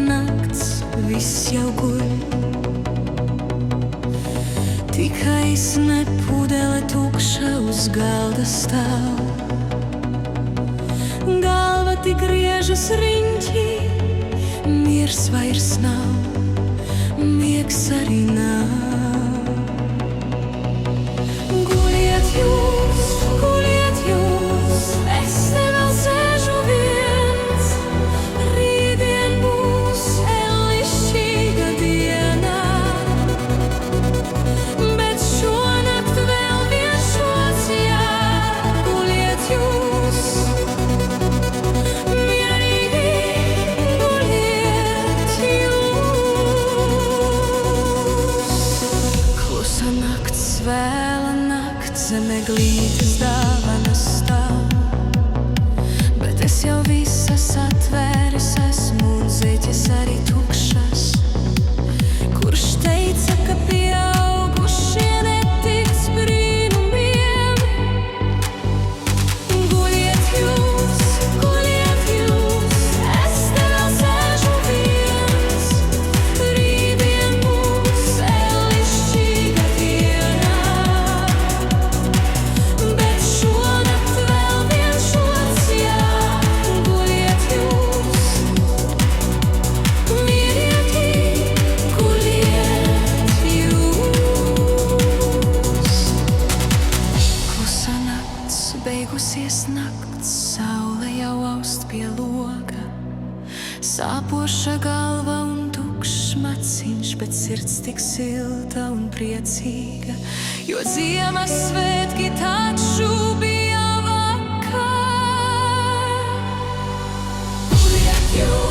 nakts, viss jau guļ. Tikai sne pudele tukša uz galda stāv. Galva tik griežas riņķī, miers vairs nav, miegs arī nav. Guļiet jūs, es te vēl sēžu viens. Rītdien būs ēlišķīga diena, bet šonakt vēl viens šots jādara. Guļiet jūs, mierīgi guļiet jūs. Klusa nakts, vēla nakts, zeme glītas dāvanas stāv. Bet es jau visas atvēris esmu un zeķes arī tukšas. Kurš teica, ka pieaugušie netiks brīnumiem? Guļiet jūs, es te vēl sēžu viens. Rītdien būs ēlišķīga diena, bet šonakt vēl viens šots jādara. Guļiet jūs, mierīgi guļiet jūs. Klusa nakts, beigusies nakts, saule jau aust pie loga. Sāpoša galva un tukšs maciņš, bet sirds tik silta un priecīga, jo Ziemassvētki taču bija vakar. Guļiet jūs!